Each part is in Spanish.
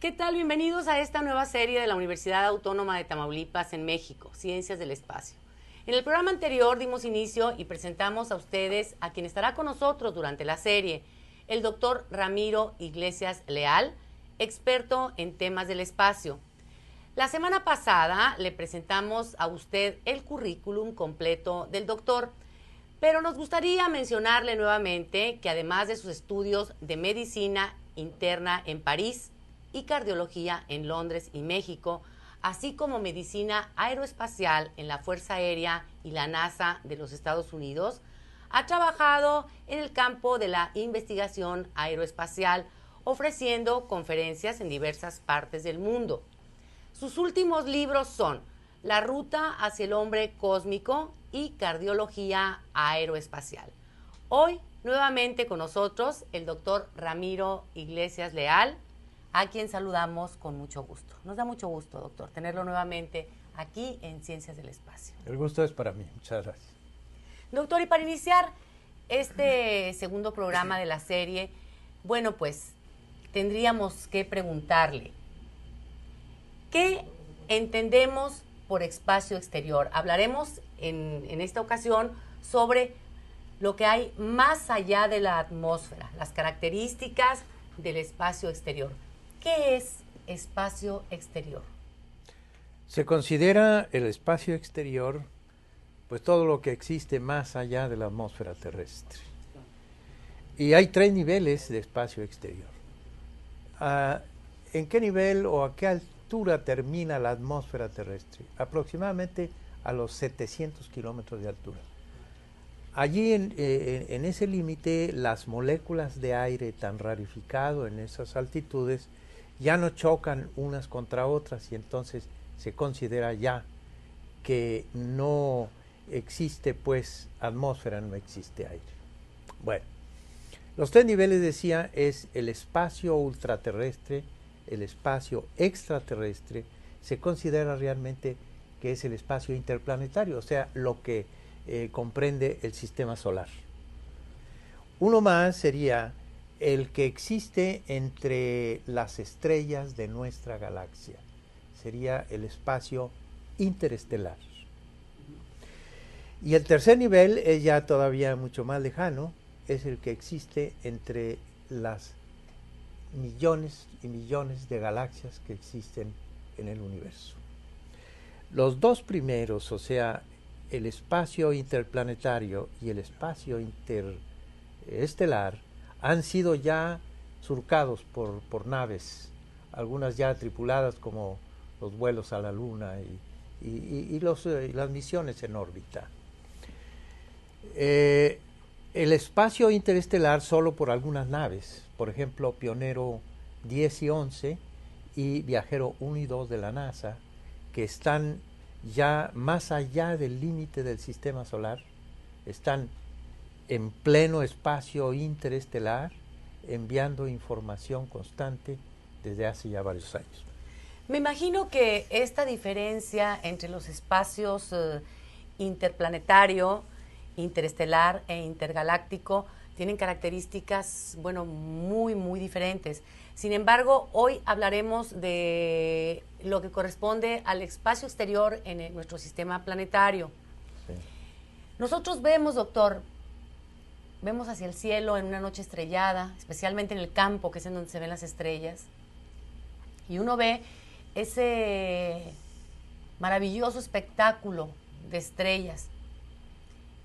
¿Qué tal? Bienvenidos a esta nueva serie de la Universidad Autónoma de Tamaulipas en México, Ciencias del Espacio. En el programa anterior dimos inicio y presentamos a ustedes a quien estará con nosotros durante la serie, el doctor Ramiro Iglesias Leal, experto en temas del espacio. La semana pasada le presentamos a usted el currículum completo del doctor, pero nos gustaría mencionarle nuevamente que además de sus estudios de medicina interna en París y cardiología en Londres y México, así como medicina aeroespacial en la Fuerza Aérea y la NASA de los Estados Unidos, ha trabajado en el campo de la investigación aeroespacial, ofreciendo conferencias en diversas partes del mundo. Sus últimos libros son La ruta hacia el hombre cósmico y Cardiología aeroespacial. Hoy, nuevamente con nosotros, el doctor Ramiro Iglesias Leal, a quien saludamos con mucho gusto. Nos da mucho gusto, doctor, tenerlo nuevamente aquí en Ciencias del Espacio. El gusto es para mí. Muchas gracias. Doctor, y para iniciar este segundo programa de la serie, bueno, pues tendríamos que preguntarle, ¿qué entendemos por espacio exterior? Hablaremos en esta ocasión sobre lo que hay más allá de la atmósfera, las características del espacio exterior. ¿Qué es espacio exterior? Se considera el espacio exterior pues todo lo que existe más allá de la atmósfera terrestre. Y hay 3 niveles de espacio exterior. ¿En qué nivel o a qué altura termina la atmósfera terrestre? Aproximadamente a los 700 kilómetros de altura. Allí en ese límite las moléculas de aire tan rarificado en esas altitudes ya no chocan unas contra otras y entonces se considera ya que no existe pues atmósfera, no existe aire. Bueno, los 3 niveles decía es el espacio ultraterrestre, el espacio extraterrestre, se considera realmente que es el espacio interplanetario, o sea, lo que comprende el sistema solar. Uno más sería el que existe entre las estrellas de nuestra galaxia. Sería el espacio interestelar. Y el tercer nivel es ya todavía mucho más lejano, es el que existe entre las millones y millones de galaxias que existen en el universo. Los 2 primeros, o sea, el espacio interplanetario y el espacio interestelar, han sido ya surcados por naves, algunas ya tripuladas como los vuelos a la Luna y las misiones en órbita. El espacio interestelar solo por algunas naves, por ejemplo, Pionero 10 y 11 y Viajero 1 y 2 de la NASA, que están ya más allá del límite del sistema solar, están en pleno espacio interestelar, enviando información constante desde hace ya varios años. Me imagino que esta diferencia entre los espacios interplanetario, interestelar e intergaláctico tienen características, bueno, muy diferentes. Sin embargo, hoy hablaremos de lo que corresponde al espacio exterior en nuestro sistema planetario. Sí. Nosotros vemos, doctor, vemos hacia el cielo en una noche estrellada, especialmente en el campo, que es en donde se ven las estrellas, y uno ve ese maravilloso espectáculo de estrellas.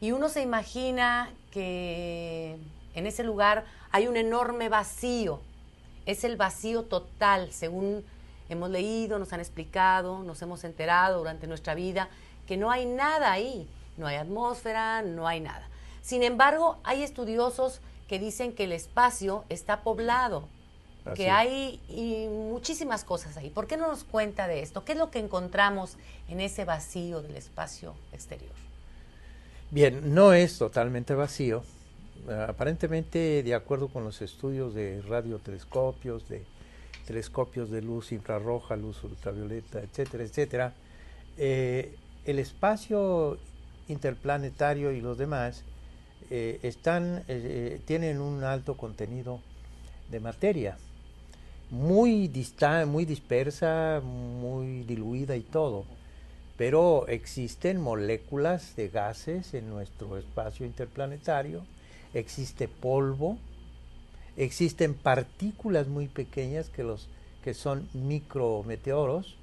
Y uno se imagina que en ese lugar hay un enorme vacío. Es el vacío total, según hemos leído, nos han explicado, nos hemos enterado durante nuestra vida, que no hay nada ahí. No hay atmósfera, no hay nada. Sin embargo, hay estudiosos que dicen que el espacio está poblado, que hay muchísimas cosas ahí. ¿Por qué no nos cuenta de esto? ¿Qué es lo que encontramos en ese vacío del espacio exterior? Bien, no es totalmente vacío. Aparentemente, de acuerdo con los estudios de radiotelescopios, de telescopios de luz infrarroja, luz ultravioleta, etcétera, etcétera, el espacio interplanetario y los demás tienen un alto contenido de materia. muy muy dispersa, muy diluida y todo, pero existen moléculas de gases en nuestro espacio interplanetario, existe polvo, existen partículas muy pequeñas que son micrometeoros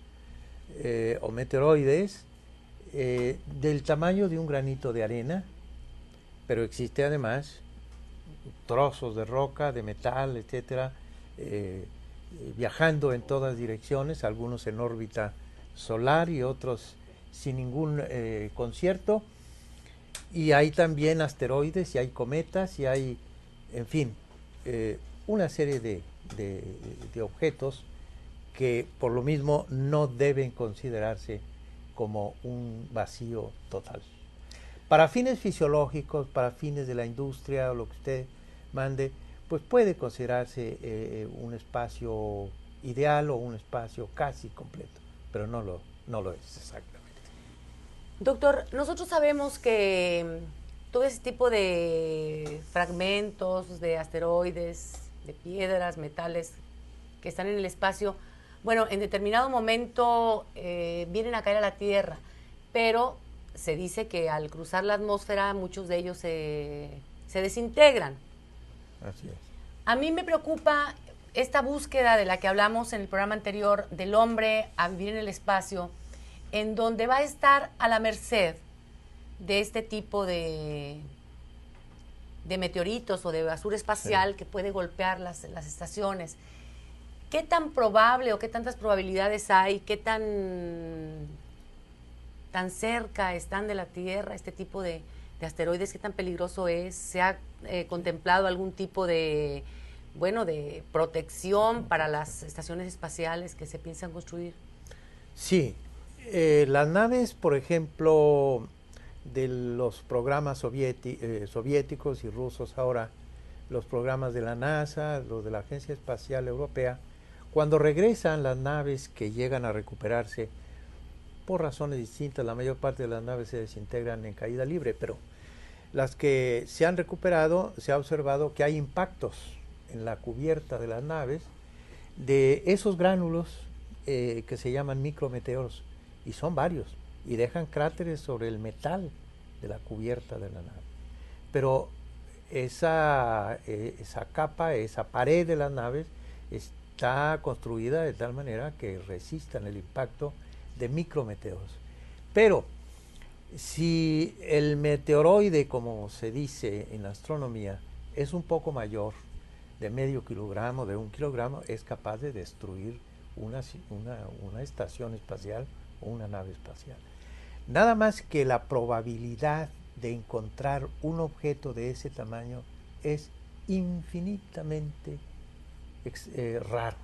o meteoroides del tamaño de un granito de arena, pero existe además trozos de roca, de metal, etcétera, viajando en todas direcciones, algunos en órbita solar y otros sin ningún concierto. Y hay también asteroides, y hay cometas, y hay, en fin, una serie de objetos que por lo mismo no deben considerarse como un vacío total. Para fines fisiológicos, para fines de la industria o lo que usted mande, pues puede considerarse un espacio ideal o un espacio casi completo, pero no lo es exactamente. Doctor, nosotros sabemos que todo ese tipo de fragmentos de asteroides, de piedras, metales que están en el espacio, bueno, en determinado momento vienen a caer a la Tierra, pero se dice que al cruzar la atmósfera muchos de ellos se desintegran. Así es. A mí me preocupa esta búsqueda de la que hablamos en el programa anterior del hombre a vivir en el espacio, en donde va a estar a la merced de este tipo de meteoritos o de basura espacial, sí, que puede golpear las estaciones. ¿Qué tan probable o qué tantas probabilidades hay, qué tan cerca están de la Tierra este tipo de asteroides, qué tan peligroso es? ¿Se ha contemplado algún tipo de protección para las estaciones espaciales que se piensan construir? Sí, las naves, por ejemplo, de los programas soviéticos y rusos ahora, los programas de la NASA, los de la Agencia Espacial Europea, cuando regresan las naves que llegan a recuperarse, por razones distintas, la mayor parte de las naves se desintegran en caída libre, pero las que se han recuperado, se ha observado que hay impactos en la cubierta de las naves de esos gránulos que se llaman micrometeoros, y son varios, y dejan cráteres sobre el metal de la cubierta de la nave. Pero esa capa, esa pared de las naves está construida de tal manera que resistan el impacto de micrometeoros. Pero si el meteoroide, como se dice en astronomía, es un poco mayor, de medio kilogramo, de 1 kilogramo, es capaz de destruir una estación espacial o una nave espacial. Nada más que la probabilidad de encontrar un objeto de ese tamaño es infinitamente raro.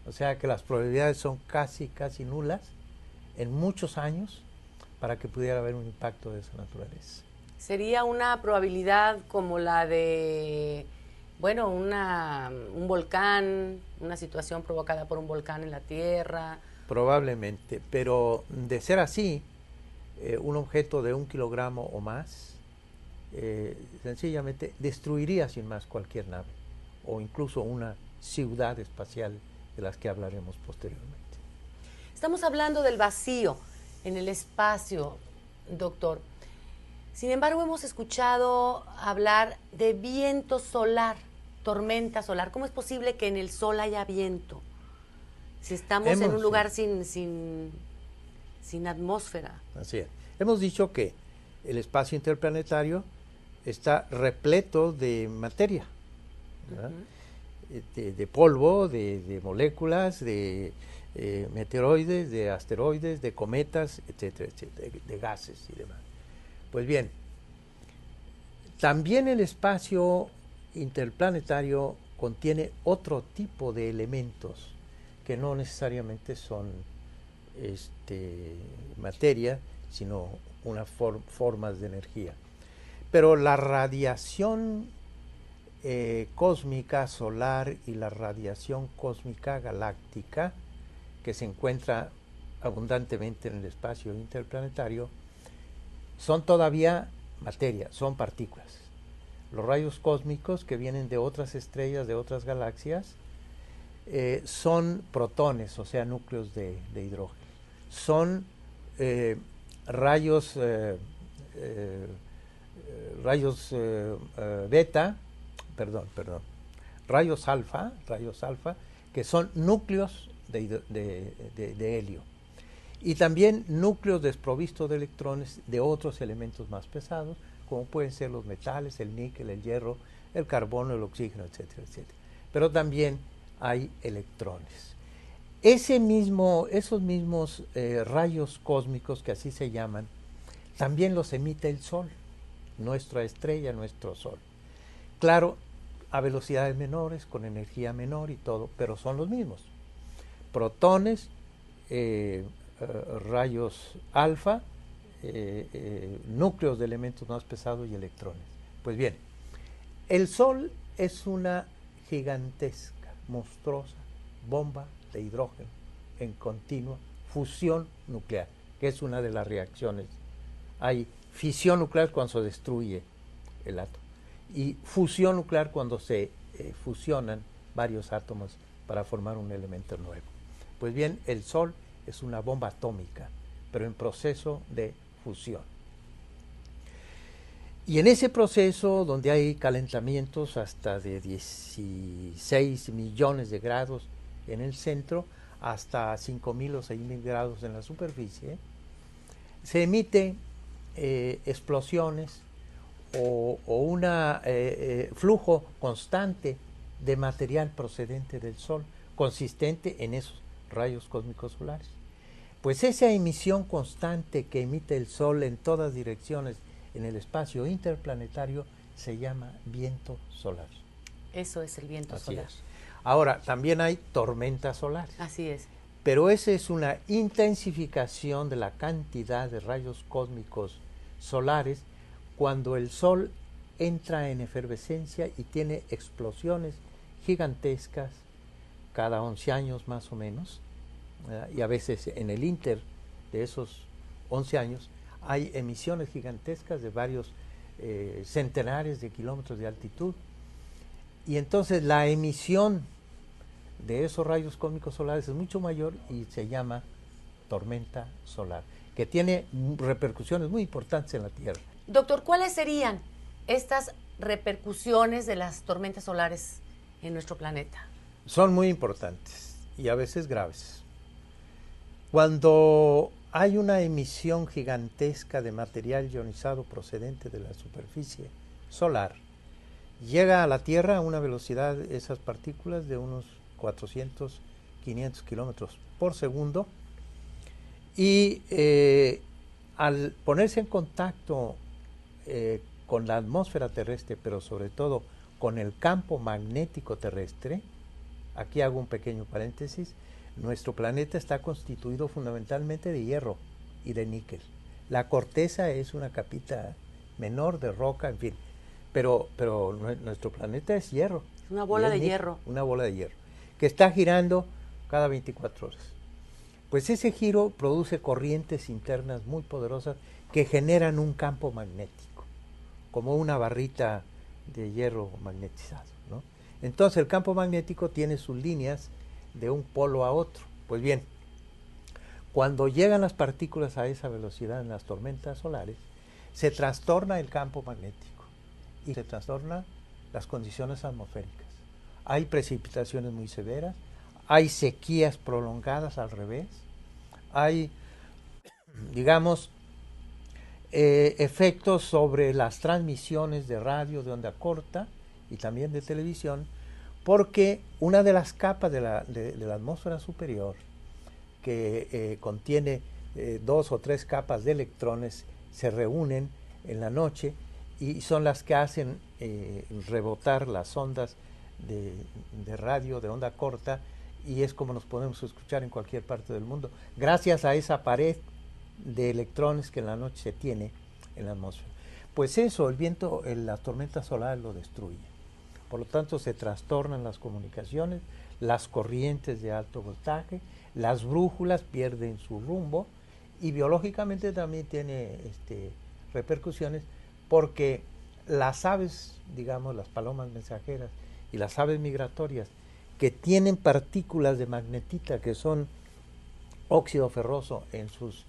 O sea que las probabilidades son casi nulas en muchos años para que pudiera haber un impacto de esa naturaleza. ¿Sería una probabilidad como la de, un volcán, una situación provocada por un volcán en la Tierra? Probablemente, pero de ser así, un objeto de 1 kilogramo o más, sencillamente destruiría sin más cualquier nave, o incluso una ciudad espacial de las que hablaremos posteriormente. Estamos hablando del vacío en el espacio, doctor. Sin embargo, hemos escuchado hablar de viento solar, tormenta solar. ¿Cómo es posible que en el Sol haya viento? Si estamos en un lugar sin atmósfera. Así es. Hemos dicho que el espacio interplanetario está repleto de materia, ¿verdad? De polvo, de moléculas, de meteoroides, de asteroides, de cometas, etcétera, etcétera, de gases y demás. Pues bien, también el espacio interplanetario contiene otro tipo de elementos que no necesariamente son materia, sino unas formas de energía. Pero la radiación cósmica solar y la radiación cósmica galáctica, que se encuentra abundantemente en el espacio interplanetario, son todavía materia, son partículas. Los rayos cósmicos que vienen de otras estrellas, de otras galaxias, son protones, o sea, núcleos de hidrógeno. Son rayos beta, rayos alfa, que son núcleos de helio. Y también núcleos desprovistos de electrones de otros elementos más pesados, como pueden ser los metales, el níquel, el hierro, el carbono, el oxígeno, etcétera, etcétera. Pero también hay electrones. Esos mismos rayos cósmicos, que así se llaman, también los emite el Sol, nuestra estrella, nuestro Sol. Claro, a velocidades menores, con energía menor y todo, pero son los mismos. Protones, rayos alfa, núcleos de elementos más pesados y electrones. Pues bien, el Sol es una gigantesca, monstruosa bomba de hidrógeno en continua fusión nuclear, que es una de las reacciones. Hay fisión nuclear cuando se destruye el átomo y fusión nuclear cuando se fusionan varios átomos para formar un elemento nuevo. Pues bien, el Sol es una bomba atómica, pero en proceso de fusión. Y en ese proceso, donde hay calentamientos hasta de 16 millones de grados en el centro, hasta 5.000 o 6.000 grados en la superficie, se emiten explosiones o un flujo constante de material procedente del Sol, consistente en esos rayos cósmicos solares. Pues esa emisión constante que emite el Sol en todas direcciones en el espacio interplanetario se llama viento solar. Eso es el viento solar. Es. Ahora, también hay tormentas solares. Así es. Pero esa es una intensificación de la cantidad de rayos cósmicos solares cuando el Sol entra en efervescencia y tiene explosiones gigantescas cada 11 años más o menos, y a veces en el inter de esos 11 años hay emisiones gigantescas de varios centenares de kilómetros de altitud, y entonces la emisión de esos rayos cósmicos solares es mucho mayor y se llama tormenta solar, que tiene repercusiones muy importantes en la Tierra. Doctor, ¿cuáles serían estas repercusiones de las tormentas solares en nuestro planeta? Son muy importantes y a veces graves. Cuando hay una emisión gigantesca de material ionizado procedente de la superficie solar, llega a la Tierra a una velocidad, esas partículas, de unos 400, 500 kilómetros por segundo, y al ponerse en contacto con la atmósfera terrestre, pero sobre todo con el campo magnético terrestre, aquí hago un pequeño paréntesis, nuestro planeta está constituido fundamentalmente de hierro y de níquel. La corteza es una capita menor de roca, en fin, pero nuestro planeta es hierro. Una bola de hierro. Una bola de hierro, que está girando cada 24 horas. Pues ese giro produce corrientes internas muy poderosas que generan un campo magnético, como una barrita de hierro magnetizado, ¿no? Entonces el campo magnético tiene sus líneas de un polo a otro. Pues bien, cuando llegan las partículas a esa velocidad en las tormentas solares, se trastorna el campo magnético y se trastornan las condiciones atmosféricas. Hay precipitaciones muy severas, hay sequías prolongadas al revés, hay, digamos, efectos sobre las transmisiones de radio de onda corta y también de televisión, porque una de las capas de la atmósfera superior, que contiene 2 o 3 capas de electrones, se reúnen en la noche y son las que hacen rebotar las ondas de radio de onda corta, y es como nos podemos escuchar en cualquier parte del mundo, gracias a esa pared de electrones que en la noche se tiene en la atmósfera. Pues eso, el viento, la tormenta solar lo destruye. Por lo tanto, se trastornan las comunicaciones, las corrientes de alto voltaje, las brújulas pierden su rumbo, y biológicamente también tiene repercusiones, porque las aves, digamos, las palomas mensajeras y las aves migratorias que tienen partículas de magnetita, que son óxido ferroso en sus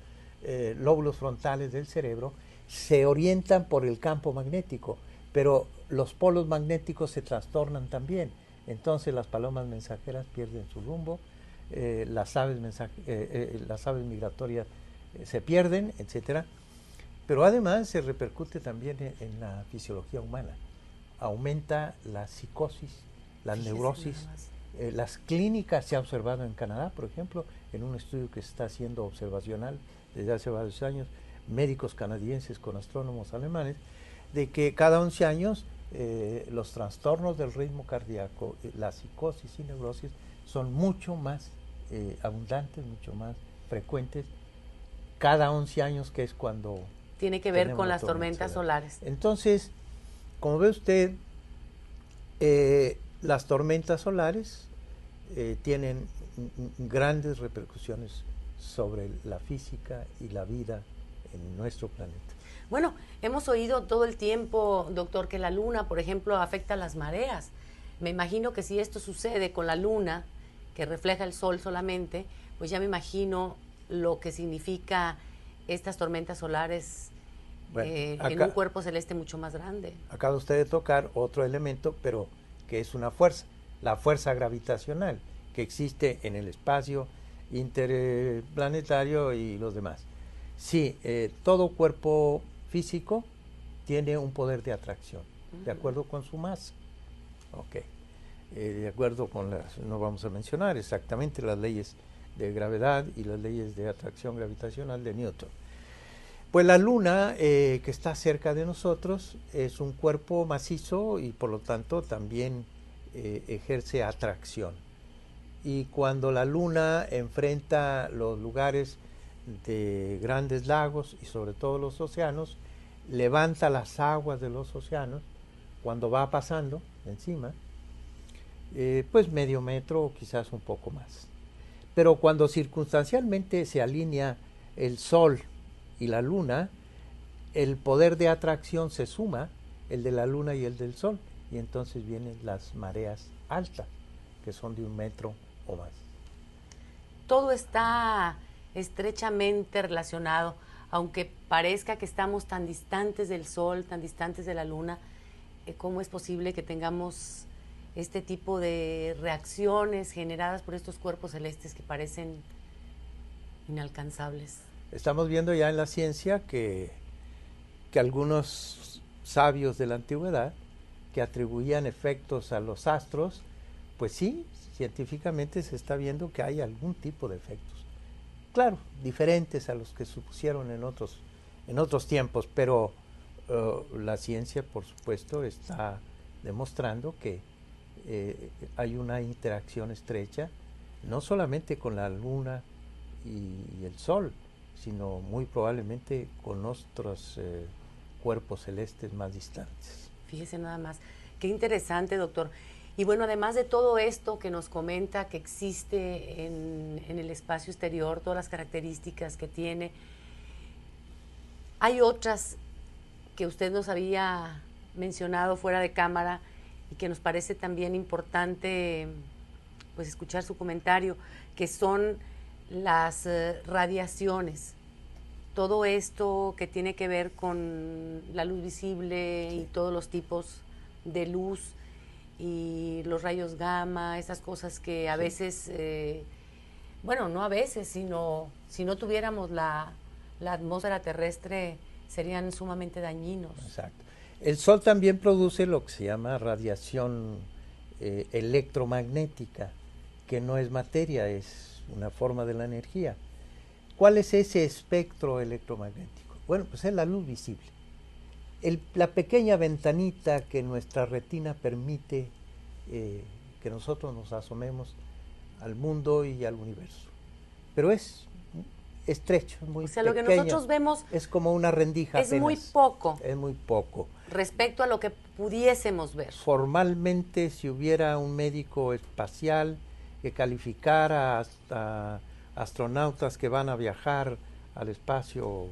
lóbulos frontales del cerebro, se orientan por el campo magnético, pero los polos magnéticos se trastornan también. Entonces las palomas mensajeras pierden su rumbo, las aves migratorias se pierden, etcétera. Pero además se repercute también en la fisiología humana. Aumenta la psicosis, las neurosis, las clínicas. Se ha observado en Canadá, por ejemplo, en un estudio que se está haciendo observacional desde hace varios años, médicos canadienses con astrónomos alemanes, de que cada 11 años los trastornos del ritmo cardíaco, la psicosis y neurosis son mucho más abundantes, mucho más frecuentes cada 11 años, que es cuando tiene que ver con las tormentas solares. Entonces, como ve usted, las tormentas solares tienen grandes repercusiones sobre la física y la vida en nuestro planeta. Bueno, hemos oído todo el tiempo, doctor, que la luna, por ejemplo, afecta a las mareas. Me imagino que si esto sucede con la luna, que refleja el sol solamente, pues ya me imagino lo que significa estas tormentas solares en un cuerpo celeste mucho más grande. Acaba usted de tocar otro elemento, pero que es una fuerza, la fuerza gravitacional que existe en el espacio interplanetario y los demás. Sí, todo cuerpo físico tiene un poder de atracción, de acuerdo con su masa. Ok. De acuerdo con no vamos a mencionar exactamente las leyes de gravedad y las leyes de atracción gravitacional de Newton. Pues la luna, que está cerca de nosotros, es un cuerpo macizo y por lo tanto también ejerce atracción. Y cuando la luna enfrenta los lugares de grandes lagos y sobre todo los océanos, levanta las aguas de los océanos cuando va pasando encima, pues medio metro o quizás un poco más. Pero cuando circunstancialmente se alinea el Sol y la Luna, el poder de atracción se suma, el de la Luna y el del Sol, y entonces vienen las mareas altas, que son de 1 metro o más. Todo está estrechamente relacionado, aunque parezca que estamos tan distantes del Sol, tan distantes de la Luna. ¿Cómo es posible que tengamos este tipo de reacciones generadas por estos cuerpos celestes que parecen inalcanzables? Estamos viendo ya en la ciencia que algunos sabios de la antigüedad que atribuían efectos a los astros, pues sí, científicamente se está viendo que hay algún tipo de efectos. Claro, diferentes a los que supusieron en otros tiempos, pero la ciencia, por supuesto, está demostrando que hay una interacción estrecha, no solamente con la Luna y el Sol, sino muy probablemente con otros cuerpos celestes más distantes. Fíjese nada más, qué interesante, doctor. Y bueno, además de todo esto que nos comenta que existe en el espacio exterior, todas las características que tiene, hay otras que usted nos había mencionado fuera de cámara y que nos parece también importante pues escuchar su comentario, que son las radiaciones. Todo esto que tiene que ver con la luz visible y todos los tipos de luz y los rayos gamma, esas cosas que a veces, bueno, no a veces, sino si no tuviéramos la atmósfera terrestre, serían sumamente dañinos. Exacto. El Sol también produce lo que se llama radiación electromagnética, que no es materia, es una forma de la energía. ¿Cuál es ese espectro electromagnético? Bueno, pues es la luz visible. La pequeña ventanita que nuestra retina permite que nosotros nos asomemos al mundo y al universo. Pero es estrecho, es muy pequeño. O sea, lo que nosotros vemos es como una rendija es apenas. muy poco. Es muy poco. Respecto a lo que pudiésemos ver. Formalmente, si hubiera un médico espacial que calificara hasta astronautas que van a viajar al espacio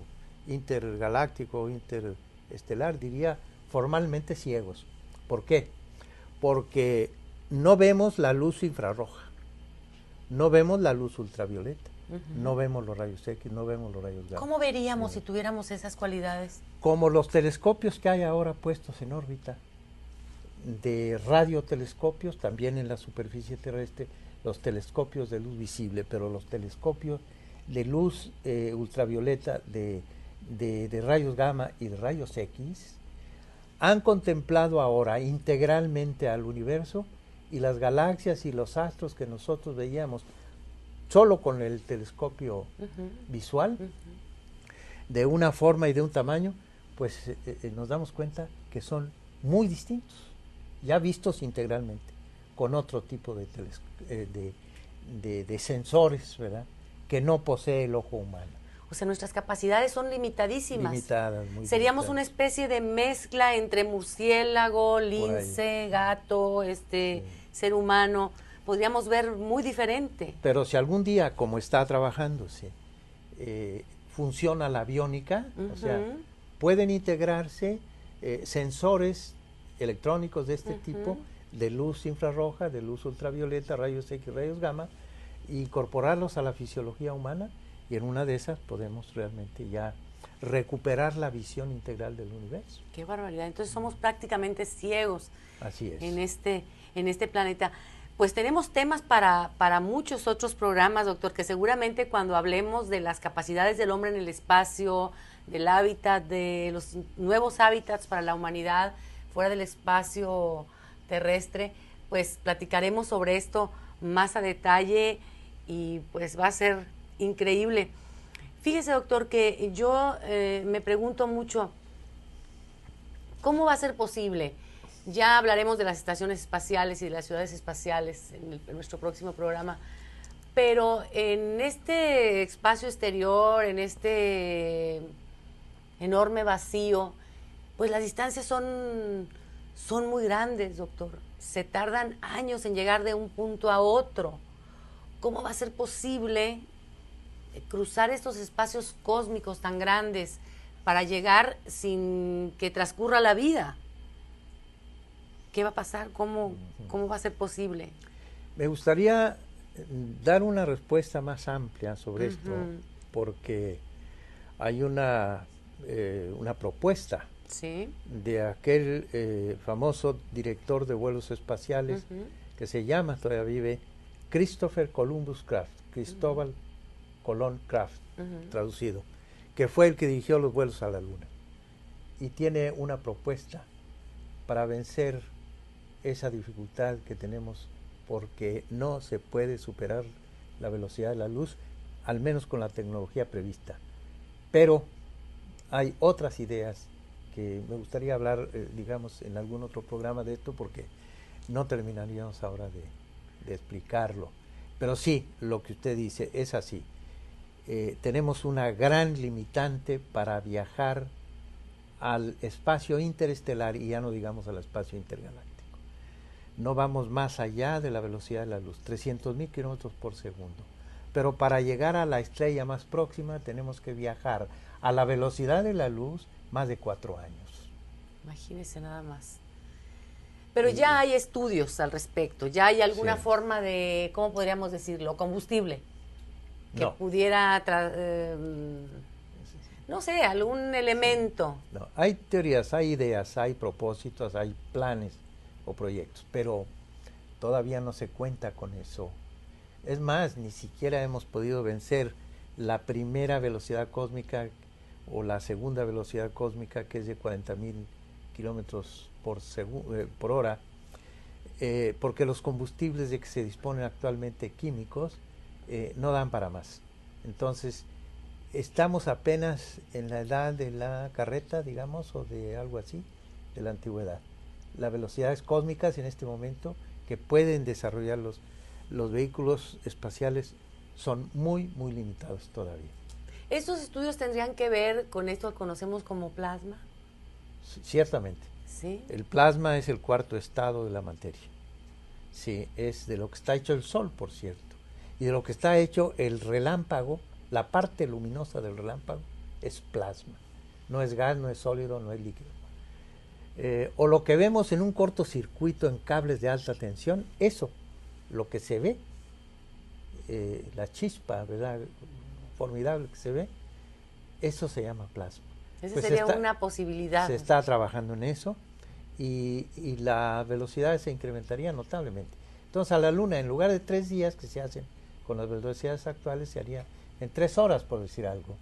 intergaláctico o interestelar, diría formalmente ciegos. ¿Por qué? Porque no vemos la luz infrarroja, no vemos la luz ultravioleta, no vemos los rayos X, no vemos los rayos gamma. ¿Cómo veríamos si tuviéramos esas cualidades? Como los telescopios que hay ahora puestos en órbita, de radiotelescopios, también en la superficie terrestre, los telescopios de luz visible, pero los telescopios de luz ultravioleta, de rayos gamma y de rayos X, han contemplado ahora integralmente al universo y las galaxias y los astros que nosotros veíamos solo con el telescopio visual, de una forma y de un tamaño, pues nos damos cuenta que son muy distintos, ya vistos integralmente, con otro tipo de sensores, ¿verdad?, que no posee el ojo humano. O sea, nuestras capacidades son limitadísimas. Limitadas, muy Seríamos limitadas. una especie de mezcla entre murciélago, lince, gato, ser humano. Podríamos ver muy diferente. Pero si algún día, como está trabajándose, funciona la aviónica, o sea, pueden integrarse sensores electrónicos de este tipo, de luz infrarroja, de luz ultravioleta, rayos X, rayos gamma, incorporarlos a la fisiología humana, y en una de esas podemos realmente ya recuperar la visión integral del universo. Qué barbaridad. Entonces somos prácticamente ciegos. Así es. En este planeta. Pues tenemos temas para muchos otros programas, doctor, que seguramente cuando hablemos de las capacidades del hombre en el espacio, del hábitat, de los nuevos hábitats para la humanidad fuera del espacio terrestre, pues platicaremos sobre esto más a detalle y pues va a ser increíble. Fíjese, doctor, que yo me pregunto mucho, ¿cómo va a ser posible? Ya hablaremos de las estaciones espaciales y de las ciudades espaciales en nuestro próximo programa, pero en este espacio exterior, en este enorme vacío, pues las distancias son muy grandes, doctor. Se tardan años en llegar de un punto a otro. ¿Cómo va a ser posible cruzar estos espacios cósmicos tan grandes para llegar sin que transcurra la vida? ¿Qué va a pasar? ¿Cómo va a ser posible? Me gustaría dar una respuesta más amplia sobre esto, porque hay una propuesta ¿Sí? de aquel famoso director de vuelos espaciales que se llama, todavía vive, Christopher Columbus Kraft, Cristóbal Colón Kraft, traducido, que fue el que dirigió los vuelos a la Luna. Y tiene una propuesta para vencer esa dificultad que tenemos, porque no se puede superar la velocidad de la luz, al menos con la tecnología prevista. Pero hay otras ideas que me gustaría hablar, digamos, en algún otro programa de esto, porque no terminaríamos ahora de explicarlo. Pero sí, lo que usted dice es así. Tenemos una gran limitante para viajar al espacio interestelar, y ya no digamos al espacio intergaláctico. No vamos más allá de la velocidad de la luz, 300.000 kilómetros por segundo. Pero para llegar a la estrella más próxima tenemos que viajar a la velocidad de la luz más de 4 años. Imagínese nada más. Pero ya hay estudios al respecto, ya hay alguna forma de, ¿cómo podríamos decirlo? Combustible que pudiera, no sé, algún elemento. No, hay teorías, hay ideas, hay propósitos, hay planes o proyectos, pero todavía no se cuenta con eso. Es más, ni siquiera hemos podido vencer la primera velocidad cósmica o la segunda velocidad cósmica, que es de 40.000 kilómetros por hora, porque los combustibles de que se disponen actualmente químicos no dan para más. Entonces, estamos apenas en la edad de la carreta, digamos, o de algo así, de la antigüedad. Las velocidades cósmicas en este momento que pueden desarrollar los vehículos espaciales son muy, muy limitados todavía. ¿Estos estudios tendrían que ver con esto que conocemos como plasma? Ciertamente. ¿Sí? El plasma es el cuarto estado de la materia. Sí, es de lo que está hecho el Sol, por cierto. Y de lo que está hecho el relámpago, la parte luminosa del relámpago, es plasma. No es gas, no es sólido, no es líquido. o lo que vemos en un cortocircuito en cables de alta tensión, eso, lo que se ve, la chispa, ¿verdad? Formidable que se ve, eso se llama plasma. Esa Pues sería una posibilidad. Se está trabajando en eso y las velocidades se incrementarían notablemente. Entonces a la Luna, en lugar de 3 días que se hacen con las velocidades actuales, se haría en 3 horas, por decir algo.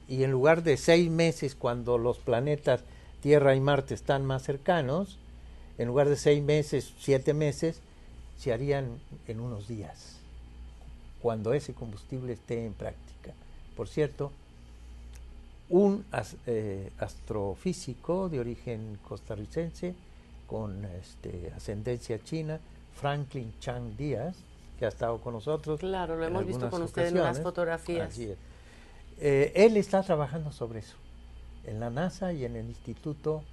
Y en lugar de 6 meses, cuando los planetas Tierra y Marte están más cercanos, en lugar de 6 meses, 7 meses, se harían en unos días, cuando ese combustible esté en práctica. Por cierto, un astrofísico de origen costarricense con ascendencia china, Franklin Chang Díaz, que ha estado con nosotros. Claro, lo hemos visto con usted en unas fotografías. Así es. Él está trabajando sobre eso, en la NASA y en el Instituto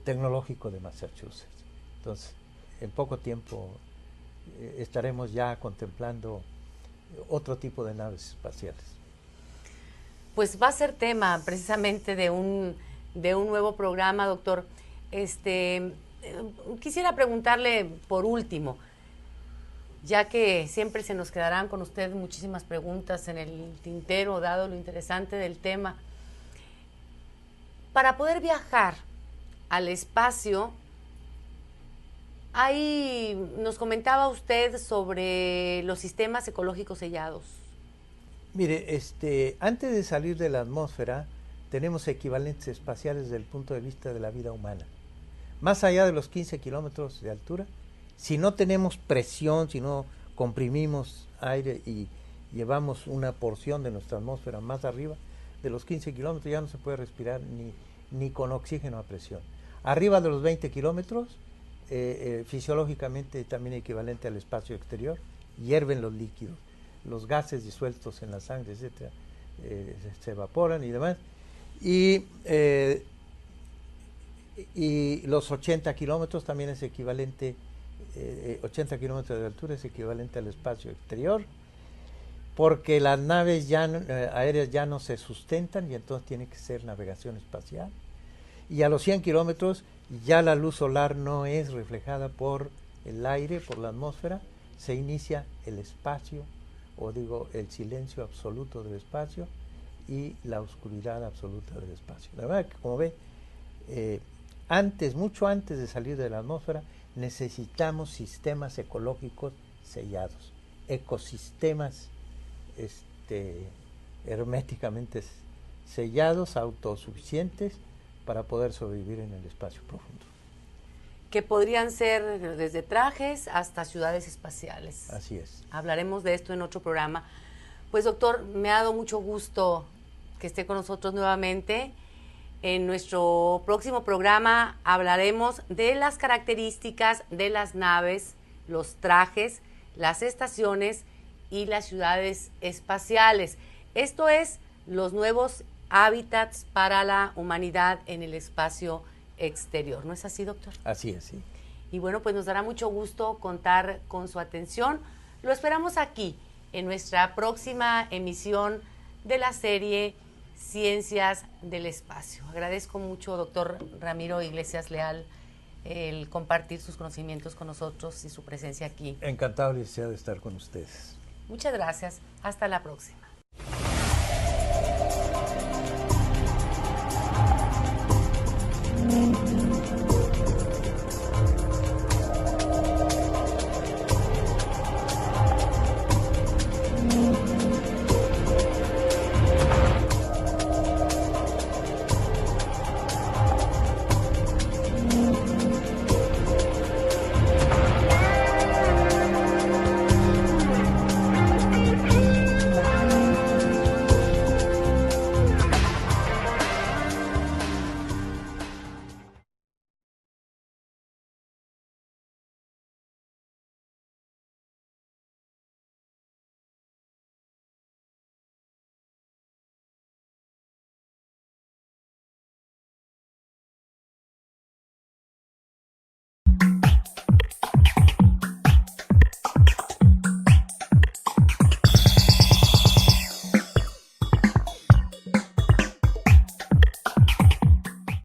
Tecnológico de Massachusetts. Entonces, en poco tiempo estaremos ya contemplando otro tipo de naves espaciales. Pues va a ser tema precisamente de un nuevo programa, doctor. Quisiera preguntarle por último, ya que siempre se nos quedarán con usted muchísimas preguntas en el tintero, dado lo interesante del tema. Para poder viajar al espacio, ahí nos comentaba usted sobre los sistemas ecológicos sellados. Mire, antes de salir de la atmósfera, tenemos equivalentes espaciales desde el punto de vista de la vida humana. Más allá de los 15 kilómetros de altura, si no tenemos presión, si no comprimimos aire y llevamos una porción de nuestra atmósfera más arriba, de los 15 kilómetros ya no se puede respirar ni con oxígeno a presión. Arriba de los 20 kilómetros, fisiológicamente también equivalente al espacio exterior, hierven los líquidos. Los gases disueltos en la sangre, etcétera, se evaporan y demás. Y los 80 kilómetros también es equivalente, 80 kilómetros de altura es equivalente al espacio exterior, porque las naves aéreas ya no se sustentan y entonces tiene que ser navegación espacial. Y a los 100 kilómetros ya la luz solar no es reflejada por el aire, por la atmósfera, se inicia el espacio, el silencio absoluto del espacio y la oscuridad absoluta del espacio. La verdad que, como ve, mucho antes de salir de la atmósfera, necesitamos sistemas ecológicos sellados, ecosistemas herméticamente sellados, autosuficientes, para poder sobrevivir en el espacio profundo. Que podrían ser desde trajes hasta ciudades espaciales. Así es. Hablaremos de esto en otro programa. Pues doctor, me ha dado mucho gusto que esté con nosotros nuevamente. En nuestro próximo programa hablaremos de las características de las naves, los trajes, las estaciones y las ciudades espaciales. Esto es los nuevos hábitats para la humanidad en el espacio exterior. ¿No es así, doctor? Así es, sí. Y bueno, pues nos dará mucho gusto contar con su atención. Lo esperamos aquí, en nuestra próxima emisión de la serie Ciencias del Espacio. Agradezco mucho, doctor Ramiro Iglesias Leal, el compartir sus conocimientos con nosotros y su presencia aquí. Encantado, licenciado, de estar con ustedes. Muchas gracias. Hasta la próxima.